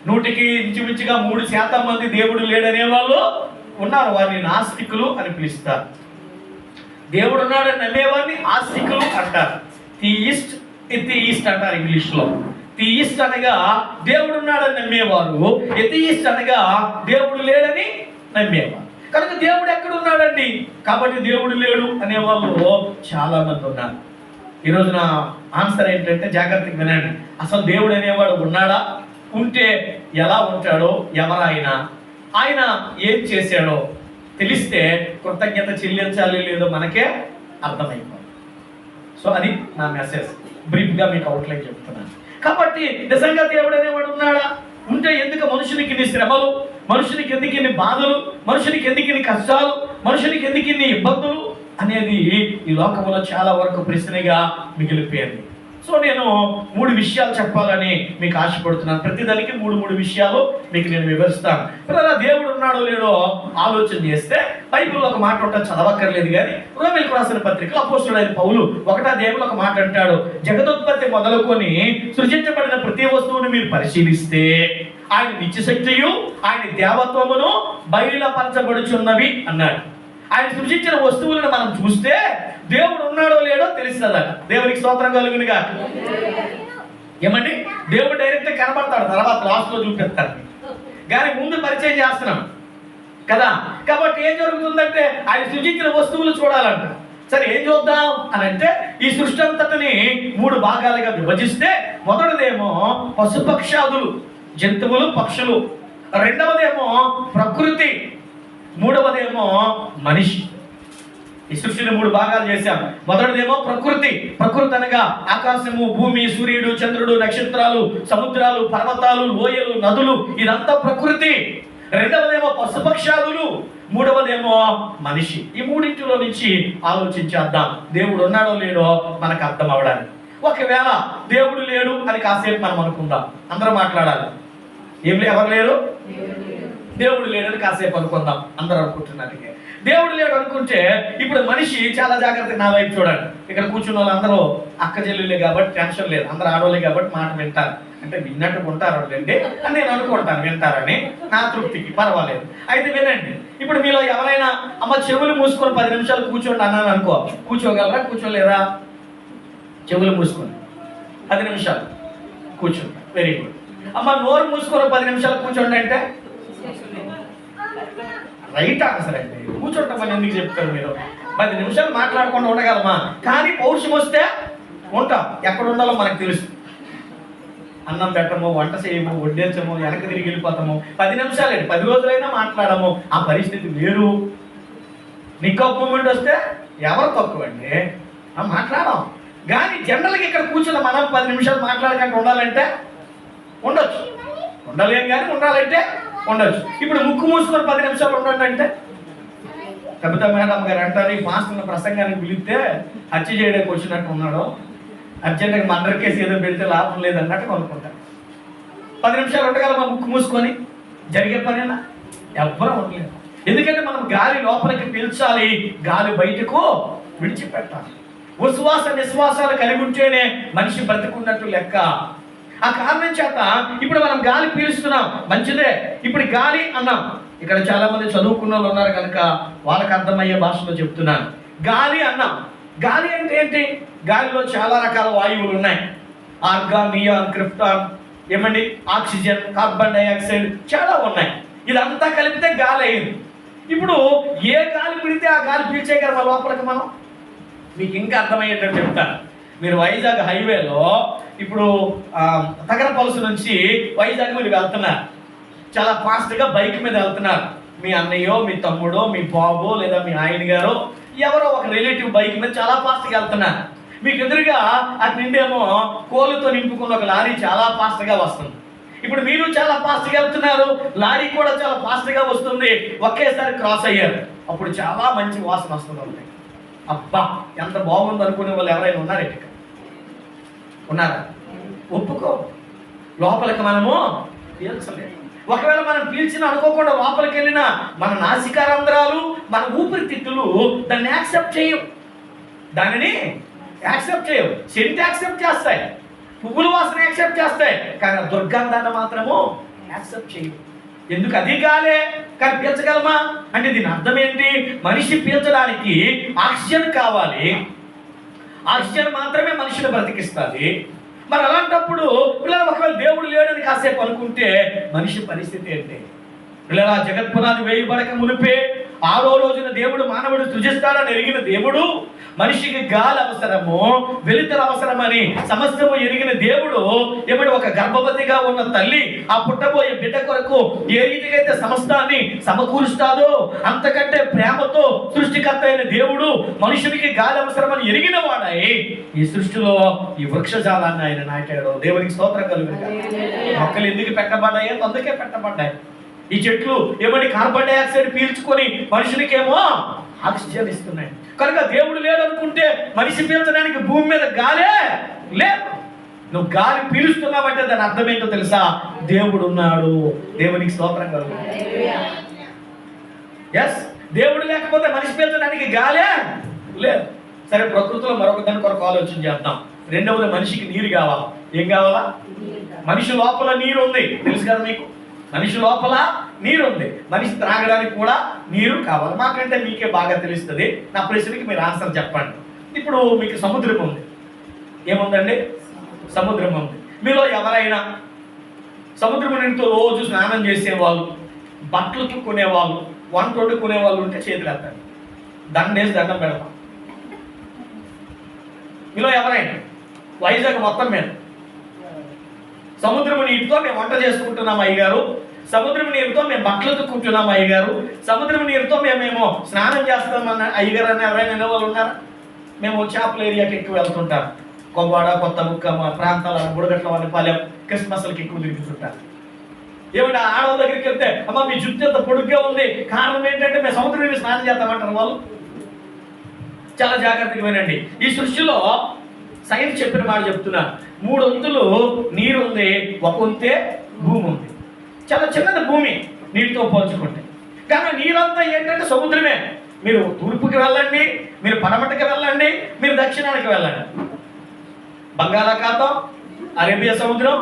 100కి ఇంచుమించుగా 3% మంది దేవుడు లేడనే వాళ్ళు ఉన్నారు. వారిని నాస్తికులు అని పిలుస్తారు. దేవుడు ఉన్నాడని నమ్మేవారిని ఆస్తికులు అంటారు. థియిస్ట్, ఎథియిస్ట్ అంటారు ఇంగ్లీష్లో. థియిస్ట్ అనగా దేవుడు ఉన్నాడని నమ్మేవారు, ఎథియిస్ట్ అనగా దేవుడు లేడని నమ్మేవారు. కనుక దేవుడు ఎక్కడ ఉన్నాడండి, కాబట్టి దేవుడు లేడు అనేవాళ్ళు చాలా మంది ఉన్నారు. ఈరోజు నా ఆన్సర్ ఏంటంటే, జాగ్రత్తగా వినండి. అసలు దేవుడు అనేవాడు ఉన్నాడా, ఉంటే ఎలా ఉంటాడో, ఎవరైనా ఆయన ఏం చేశాడో తెలిస్తే కృతజ్ఞత చెల్లించాలి లేదో మనకే అర్థమైపోతుంది. సో అది నా మెసేజ్. బ్రీఫ్గా మీకు అవుట్లైన్ చెప్తున్నాను. కాబట్టి నిజంగా దేవుడు అనేవాడు ఉన్నాడా, ఉంటే ఎందుకు మనుషునికి ఇన్ని శ్రమలు, మనుషునికి ఎందుకు ఇన్ని బాధలు, మనుషునికి ఎందుకు ఇన్ని కష్టాలు, మనుషునికి ఎందుకు ఇన్ని ఇబ్బందులు అనేది ఈ లోకంలో చాలా వరకు ప్రశ్నగా మిగిలిపోయింది. సో నేను 3 విషయాలు చెప్పాలని మీకు ఆశపడుతున్నాను. ప్రతిదానికి 3 విషయాలు మీకు నేను వివరిస్తాను. పిల్లల దేవుడు ఉన్నాడో లేడో ఆలోచన చేస్తే బైబిల్లో ఒక మాట ఉంటుంది, చదవక్కర్లేదు కానీ రోమీయులకు రాసిన పత్రికలో అపోస్తలుడైన పౌలు 1వ అధ్యాయంలో ఒక మాట అంటాడు. జగదోత్పత్తి మొదలుకొని సృజించబడిన ప్రతి వస్తువును మీరు పరిశీలిస్తే ఆయన నిత్యశక్తియు ఆయన దేవత్వమును బయలుపరచబడుచున్నవి అన్నాడు. ఆయన సృష్టించిన వస్తువులను మనం చూస్తే దేవుడు ఉన్నాడో లేడో తెలుస్తుందట. దేవునికి స్తోత్రం కలుగునుగా. ఏమండి, దేవుడు డైరెక్ట్ కనబడతాడు, తర్వాత లాస్ట్లో చూపిస్తాడు, కానీ ముందు పరిచయం చేస్తున్నాం కదా. కాబట్టి ఏం జరుగుతుందంటే ఆయన సృష్టించిన వస్తువులు చూడాలంట. సరే ఏం చూద్దాం అని అంటే, ఈ సృష్టి అంతటిని 3 భాగాలుగా విభజిస్తే మొదటిదేమో పశుపక్షాదులు, జంతువులు, పక్షులు. రెండవదేమో ప్రకృతి, మూడవదేమో మనిషి. ఈ సృష్టిని 3 భాగాలు చేశాం. మొదటిదేమో ప్రకృతి. ప్రకృతి అనగా ఆకాశము, భూమి, సూర్యుడు, చంద్రుడు, నక్షత్రాలు, సముద్రాలు, పర్వతాలు, లోయలు, నదులు, ఇదంతా ప్రకృతి. రెండవదేమో పశుపక్షాదులు, మూడవదేమో మనిషి. ఈ 3 నుంచి ఆలోచించేద్దాం దేవుడు ఉన్నాడో లేడో మనకు అర్థం అవడానికి. ఒకవేళ దేవుడు లేడు అని కాసేపు మనం అనుకుందాం, అందరూ మాట్లాడాలి. ఎవరు లేరు, దేవుడు లేడని కాసేపు అనుకుందాం, అందరూ అనుకుంటున్నారు. దేవుడు లేడు అనుకుంటే ఇప్పుడు మనిషి చాలా జాగ్రత్తగా నా వైపు చూడండి. ఇక్కడ కూర్చున్న వాళ్ళందరూ అక్క చెల్లెలే కాబట్టి టెన్షన్ లేదు, అందరూ ఆడవాళ్ళే కాబట్టి మాట వింటారు. అంటే విన్నట్టు ఉంటారు అండి అని నేను అనుకుంటాను, వింటారని నా తృప్తికి, పర్వాలేదు. అయితే వినండి, ఇప్పుడు మీలో ఎవరైనా అమ్మ చెవులు మూసుకొని 10 నిమిషాలు కూర్చోండి అన్నాను అనుకో, కూర్చోగలరా, కూర్చోలేరా? చెవులు మూసుకొని 10 నిమిషాలు కూర్చోండి, వెరీ గుడ్. అమ్మ నోరు మూసుకొని 10 నిమిషాలు కూర్చోండి అంటే రైట్ ఆన్సర్ అండి. కూర్చోటమని ఎందుకు చెప్తారు మీరు? 10 నిమిషాలు మాట్లాడకుండా ఉండగలమా? కానీ పౌరుషం వస్తే ఉంటాం. ఎక్కడ ఉండాలో మనకు తెలుసు. అన్నం పెట్టము, వంట చేయము, వడ్డించము, వెనక తిరిగి వెళ్ళిపోతాము. 10 నిమిషాలండి, 10 రోజులైనా మాట్లాడము. ఆ పరిస్థితి వేరు. నీకు ఒక మూమెంట్ వస్తే ఎవరు తక్కువ అండి, మాట్లాడాం. కానీ జనరల్గా ఇక్కడ కూర్చున్న మనం 10 నిమిషాలు మాట్లాడకుండా ఉండాలంటే ఉండొచ్చు, ఉండలేం కానీ ఉండాలంటే ఉండొచ్చు. ఇప్పుడు ముక్కు మూసుకొని 10 నిమిషాలు ఉండండి అంటే, కవిత మేడం గారు అంటారు, ఈ మాస్టర్ ప్రసంగానికి పిలిస్తే హత్య చేయడానికి వచ్చినట్టు ఉన్నాడు, అర్జెంట్గా మర్డర్ కేసు ఏదో పెడితే లాభం లేదన్నట్టు అనుకుంటారు. 10 నిమిషాలు ఉండగలమా ముక్కు మూసుకొని? జరిగే పనేనా? ఎవ్వరూ ఉండలేదు. ఎందుకంటే మనం గాలి లోపలికి పీల్చాలి, గాలి బయటకు విడిచిపెట్టాలి. ఉశ్వాస నిశ్వాసాలు కలిగి ఉంటేనే మనిషి బ్రతుకున్నట్టు లెక్క. ఆ కారణం చేత ఇప్పుడు మనం గాలి పీలుస్తున్నాం, మంచిదే. ఇప్పుడు గాలి అన్నాం. ఇక్కడ చాలా మంది చదువుకున్న వాళ్ళు ఉన్నారు కనుక వాళ్ళకి అర్థమయ్యే భాషలో చెప్తున్నాను. గాలి అన్నాం. గాలి అంటే ఏంటి? గాలిలో చాలా రకాల వాయువులు ఉన్నాయి. ఆర్గాన్, నియాన్, క్రిప్టాన్, ఏమండి, ఆక్సిజన్, కార్బన్ డైఆక్సైడ్, చాలా ఉన్నాయి. ఇదంతా కలిపితే గాలి అయింది. ఇప్పుడు ఏ గాలి పిడితే ఆ గాలి పీల్చేయగలమా లోపలికి మనం? మీకు ఇంకా అర్థమయ్యేటట్టు చెప్తాను. మీరు వైజాగ్ హైవేలో ఇప్పుడు తగరపలుసు నుంచి వైజాగ్ మీరు వెళ్తున్నారు, చాలా ఫాస్ట్గా బైక్ మీద వెళ్తున్నారు. మీ అన్నయ్యో, మీ తమ్ముడో, మీ బాబో, లేదా మీ ఆయన గారో, ఎవరో ఒక రిలేటివ్ బైక్ మీద చాలా ఫాస్ట్గా వెళ్తున్నారు. మీకు ఎదురుగా అటు నిండేమో కోళ్ళతో నింపుకున్న ఒక లారీ చాలా ఫాస్ట్గా వస్తుంది. ఇప్పుడు మీరు చాలా ఫాస్ట్గా వెళ్తున్నారు, లారీ కూడా చాలా ఫాస్ట్గా వస్తుంది, ఒకేసారి క్రాస్ అయ్యారు. అప్పుడు చాలా మంచి వాసన వస్తుంది. అబ్బా ఎంత బాగుంది అనుకునే వాళ్ళు ఎవరైనా ఉన్నారు? ఇక్కడ ఉన్నారా? ఒప్పుకో, లోపలికి మనము పీల్చలేదు. ఒకవేళ మనం పీల్చిన అనుకోకుండా లోపలికి వెళ్ళినా మన నాసికారంధ్రాలు, మన ఊపిరితిత్తులు దాన్ని యాక్సెప్ట్ చేయవు, దానిని యాక్సెప్ట్ చేయవు. సెంట్ యాక్సెప్ట్ చేస్తాయి, పువ్వుల వాసన యాక్సెప్ట్ చేస్తాయి, కానీ దుర్గంధాన్ని మాత్రము యాక్సెప్ట్ చేయదు. ఎందుకు? అది గాలే, కానీ పీల్చగలమా అంటే దీని అర్థం ఏంటి? మనిషి పీల్చడానికి ఆక్సిజన్ కావాలి, ఆక్సిజన్ మాత్రమే మనిషిని బ్రతికిస్తుంది. మరి అలాంటప్పుడు పిల్లలు ఒకవేళ దేవుడు లేడని కాసేపు అనుకుంటే మనిషి పరిస్థితి ఏంటి? పిల్లల జగత్పునాది వేయబడక మునిపే 6వ రోజున దేవుడు మానవుడు సృజిస్తాడని ఎరిగిన దేవుడు మనిషికి గాలి అవసరము, వెలుతురు అవసరమని సమస్తము ఎరిగిన దేవుడు ఏమని ఒక గర్భవతిగా ఉన్న తల్లి ఆ పుట్టబోయే బిడ్డ కొరకు ఏ రీతిగా అయితే సమస్తాన్ని సమకూరుస్తాడో అంతకంటే ప్రేమతో సృష్టికర్త అయిన దేవుడు మనుషునికి గాలి అవసరమని ఎరిగిన వాడై ఈ సృష్టిలో ఈ వృక్షజాలాన్ని ఆయన నాటాడు. దేవునికి స్తోత్రం కలుగును గాక. మొక్కలు ఎందుకు పెట్టబడ్డాయో అందుకే పెట్టబడ్డాయి. ఈ చెట్లు ఏమని కార్బన్ డైఆక్సైడ్ పీల్చుకొని మనుషులకేమో ఆక్సిజన్ ఇస్తున్నాయి. కనుక దేవుడు లేడనుకుంటే మనిషి పీల్చడానికి భూమి మీద గాలే లేదు. నువ్వు గాలి పీలుస్తున్నావంటే దాని అర్థం ఏంటో తెలుసా? దేవుడు ఉన్నాడు. దేవునికి స్తోత్రం కలుగును. ఎస్, దేవుడు లేకపోతే మనిషి పీల్చడానికి గాలే లేదు. సరే, ప్రకృతిలో మరొక దాని కొరకు ఆలోచన చేద్దాం. రెండవది, మనిషికి నీరు కావాలా. ఏం కావాలా? మనిషి లోపల నీరు ఉంది, తెలుసు కదా మీకు. మనిషి లోపల నీరు ఉంది, మనిషి త్రాగడానికి కూడా నీరు కావాలి. మాకంటే మీకే బాగా తెలుస్తుంది. నా ప్రశ్నకి మీరు ఆన్సర్ చెప్పండి. ఇప్పుడు మీకు సముద్రం ఉంది. ఏముందండి? సముద్రం ఉంది. మీలో ఎవరైనా సముద్రం నీటితో రోజు స్నానం చేసేవాళ్ళు, బట్టలు తుక్కునేవాళ్ళు, వంట వండుకునేవాళ్ళు ఉంటే చేతులు ఎత్తండి. దండేసి దండం పెడతాం. మీలో ఎవరైనా వైజాగ్ మొత్తం మీద సముద్రపు నీటితో మేము వంట చేసుకుంటున్నాం అయ్యగారు, సముద్రపు నీరుతో మేము బట్టలు తుక్కుంటున్నాం అయ్యగారు, సముద్రపు నీరుతో మేమేమో స్నానం చేస్తామన్న అయ్యగారు అని ఎవరైనా వాళ్ళు ఉన్నారా? మేము చేపల ఏరియాకి ఎక్కువ వెళ్తుంటాం. కొవ్వాడ, కొత్త ముక్క ప్రాంతాల బుడగట్ల వాళ్ళ పాలెం క్రిస్మస్లకి ఎక్కువ తిరుగుతుంటారు. ఏమంటే ఆడవాళ్ళ దగ్గరికి వెళ్తే అమ్మ మీ జుట్టు ఎంత పొడుగ్గా ఉంది, కారణం ఏంటంటే మేము సముద్రం నీరు స్నానం చేస్తామంటారు వాళ్ళు. చాలా జాగ్రత్తగా వినండి. ఈ సృష్టిలో సైన్స్ చెప్పిన మాట చెప్తున్నా. 3 వంతులు నీరు ఉంది, 1 వంతే భూమి ఉంది. చాలా చిన్నది భూమి నీటితో పోల్చుకుంటే. కానీ నీరంతా ఏంటంటే సముద్రమే. మీరు తూర్పుకి వెళ్ళండి, మీరు పడమటికి వెళ్ళండి, మీరు దక్షిణానికి వెళ్ళండి. బంగాళాఖాతం, అరేబియా సముద్రం,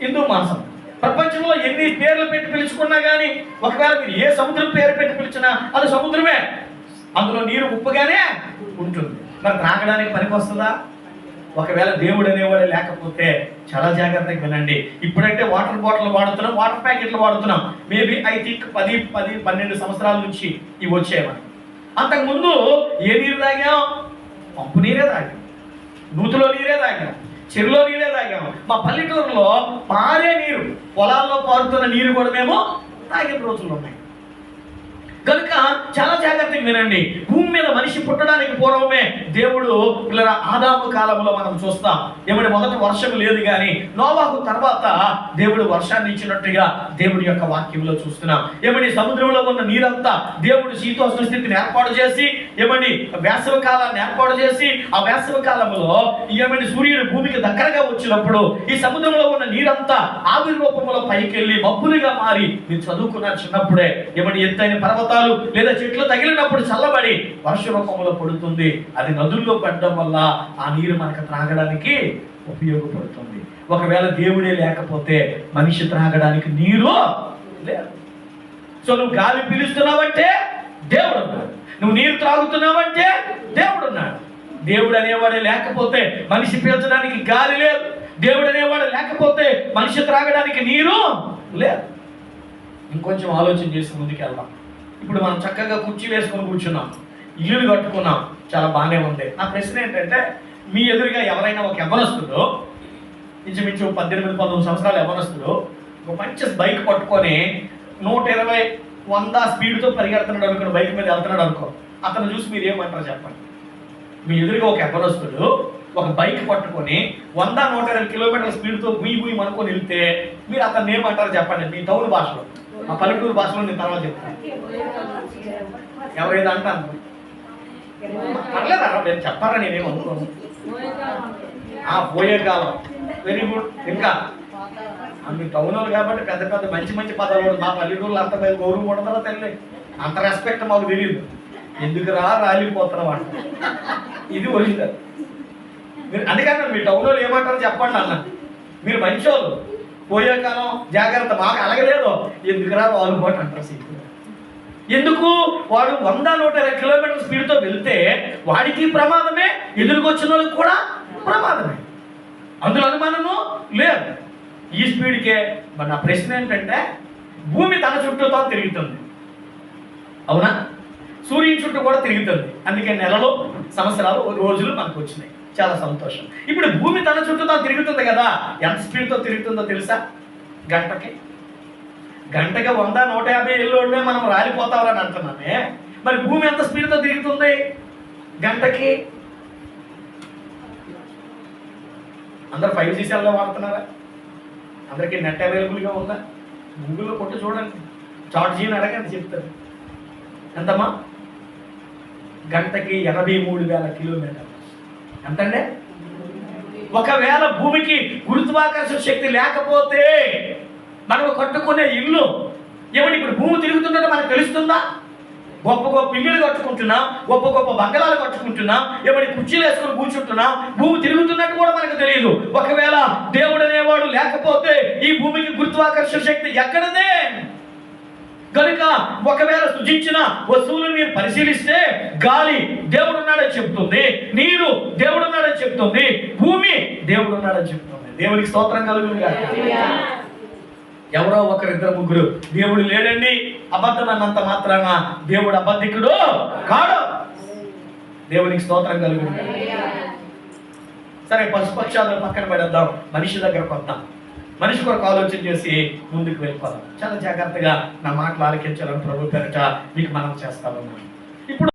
హిందూ మహాసముద్రం. ప్రపంచంలో ఎన్ని పేర్లు పెట్టి పిలుచుకున్నా కానీ ఒకవేళ మీరు ఏ సముద్రం పేరు పెట్టి పిలిచినా అది సముద్రమే. అందులో నీరు ఉప్పుగానే ఉంటుంది. మరి త్రాగడానికి పనికి వస్తుందా? ఒకవేళ దేవుడు అనేవాడు లేకపోతే చాలా జాగ్రత్తగా వినండి. ఇప్పుడంటే వాటర్ బాటిల్ వాడుతున్నాం, వాటర్ ప్యాకెట్లు వాడుతున్నాం. మేబీ ఐ థింక్ 10-12 సంవత్సరాల నుంచి ఇవి వచ్చాయమని. అంతకుముందు ఏ నీరు తాగాం? పంపు నీరే తాగాం, నూతులో నీరే తాగాం, చెరువులో నీరే తాగాం. మా పల్లెటూరులో పారే నీరు, పొలాల్లో పారుతున్న నీరు కూడా మేము తాగిన రోజులు ఉన్నాయి. కనుక చాలా జాగ్రత్తగా వినండి. భూమి మీద మనిషి పుట్టడానికి పూర్వమే దేవుడు పిల్లల ఆదాము కాలంలో మనం చూస్తాం. ఏమని మొదట వర్షం లేదు, కానీ నోవాహు తర్వాత దేవుడు వర్షాన్ని ఇచ్చినట్టుగా దేవుడి యొక్క వాక్యంలో చూస్తున్నాం. ఏమని సముద్రంలో ఉన్న నీరంతా దేవుడు శీతోష్ణ స్థితిని ఏర్పాటు చేసి, ఏమని వేసవి కాలాన్ని ఏర్పాటు చేసి, ఆ వేసవి కాలంలో ఏమని సూర్యుడు భూమికి దగ్గరగా వచ్చినప్పుడు ఈ సముద్రంలో ఉన్న నీరంతా ఆవిరి రూపంలో పైకి వెళ్ళి మబ్బులుగా మారి, మీరు చదువుకున్నారు చిన్నప్పుడే, ఏమని ఎత్తైన పర్వతాలు లేదా చెట్లు తగిలినప్పుడు చల్లబడి వర్ష రూపంలో పడుతుంది. అది నదుల్లో పడడం వల్ల ఆ నీరు మనకు త్రాగడానికి ఉపయోగపడుతుంది. ఒకవేళ దేవుడే లేకపోతే మనిషి త్రాగడానికి నీరు లేదు. సో నువ్వు గాలి పీలుస్తున్నావంటే దేవుడు ఉన్నాడు, నువ్వు నీరు త్రాగుతున్నావంటే దేవుడు ఉన్నాడు. దేవుడు అనేవాడే లేకపోతే మనిషి పీల్చడానికి గాలి లేదు, దేవుడు అనేవాడు లేకపోతే మనిషి త్రాగడానికి నీరు లేదు. ఇంకొంచెం ఆలోచన చేసి ముందుకు వెళ్దాం. ఇప్పుడు మనం చక్కగా కుర్చీ వేసుకొని కూర్చున్నాం, ఇల్లు కట్టుకున్నాం, చాలా బాగానే ఉంది. నా ప్రశ్న ఏంటంటే, మీ ఎదురుగా ఎవరైనా ఒక యవ్వనస్తుడు, ఇంచుమించు 18-19 సంవత్సరాల యవ్వనస్తుడు ఒక మంచి బైక్ పట్టుకొని 120-100 స్పీడ్తో పరిగెడుతున్నాడు అనుకో, బైక్ మీద వెళ్తున్నాడు అనుకో, అతను చూసి మీరు ఏమంటారు చెప్పండి? మీ ఎదురుగా ఒక యవ్వనస్తుడు ఒక బైక్ పట్టుకొని 100-120 కిలోమీటర్ల స్పీడ్తో గుయ్యి అనుకొని వెళ్తే మీరు అతను ఏమంటారు చెప్పండి? మీ టౌన్ భాషలో, ఆ పల్లెటూరు భాషలో నేను తర్వాత చెప్తాను. ఎవరైనా అంటాను పర్లేదా, నేను చెప్పారా, నేనేం అనుకోను. పోయే కాలం, వెరీ గుడ్. ఇంకా మీ టౌన్ వాళ్ళు కాబట్టి పెద్ద పెద్ద మంచి పదాలు కూడా. మా పల్లెటూరులో అంత గౌరవం ఉండదో తెలియదు, అంత రెస్పెక్ట్ మాకు తెలియదు. ఎందుకురా రాలిపోతున్నాం అంట, ఇది ఒరిజినల్. మీరు అందుకని మీ టౌన్ వాళ్ళు ఏమంటారో చెప్పండి అన్న. మీరు మంచి వాళ్ళు, పోయే కాలం జాగ్రత్త, మాకు అలగలేదు. ఎందుకురా వాలుబాటు అంటారు సీట్లు. ఎందుకు? వాడు 100-120 కిలోమీటర్ల స్పీడ్తో వెళ్తే వాడికి ప్రమాదమే, ఎదురుకొచ్చిన వాళ్ళకి కూడా ప్రమాదమే, అందులో అనుమానము లేదు. ఈ స్పీడ్కే. మరి నా ప్రశ్న ఏంటంటే, భూమి తన చుట్టూతో తిరుగుతుంది, అవునా? సూర్యుని చుట్టూ కూడా తిరుగుతుంది. అందుకే నెలలు, సంవత్సరాలు, రోజులు మనకు వచ్చినాయి. చాలా సంతోషం. ఇప్పుడు భూమి తన చుట్టూతో తిరుగుతుంది కదా, ఎంత స్పీడ్తో తిరుగుతుందో తెలుసా? గంటకి 100-150 ఏళ్ళలోనే మనం రాలిపోతామని అంటున్నామే. మరి భూమి ఎంత స్పీడ్తో తిరుగుతుంది గంటకి? అందరు 5G సెల్లో వాడుతున్నారా? అందరికీ నెట్ అవైలబుల్గా ఉందా? గూగుల్లో కొట్టి చూడండి, చాట్జీని అడగండి, చెప్తారు. ఎంతమ్మా? గంటకి 83,000 కిలోమీటర్లు. ఎంతండి? ఒకవేళ భూమికి గురుత్వాకర్షణ శక్తి లేకపోతే మనం కట్టుకునే ఇల్లు ఏమంటే, ఇప్పుడు భూమి తిరుగుతుందంటే మనకు తెలుస్తుందా? గొప్ప గొప్ప ఇల్లులు కట్టుకుంటున్నాం, గొప్ప గొప్ప బంగళాలు కట్టుకుంటున్నాం, ఏమంటే కుర్చీలు వేసుకొని కూర్చుంటున్నాం, భూమి తిరుగుతున్నట్టు కూడా మనకు తెలియదు. ఒకవేళ దేవుడు అనేవాడు లేకపోతే ఈ భూమికి గురుత్వాకర్షణ శక్తి ఎక్కడదే? కనుక ఒకవేళ సృజించిన వస్తువులను మీరు పరిశీలిస్తే గాలి దేవుడున్నాడని చెప్తుంది, నీరు దేవుడున్నాడని చెప్తుంది, భూమి దేవుడున్నాడని చెప్తుంది. దేవునికి స్తోత్రం కలుగును గాక. ఎవరో ఒకరిద్దరు ముగ్గురు దేవుడు లేడండి అబద్ధం అన్నంత మాత్రాన దేవుడు అబద్ధికుడు కాడు. దేవునికి స్తోత్రం కలుగును గాక. సరే, పశుపక్షాలను పక్కన పెడద్దాం, మనిషి దగ్గరకు వద్దాం. మనిషి కొరకు ఆలోచన చేసి ముందుకు వెళ్ళిపోదాం. చాలా జాగ్రత్తగా నా మాటలు ఆలకించాలని ప్రభు పేరిట మీకు మనం చేస్తామన్నాను. ఇప్పుడు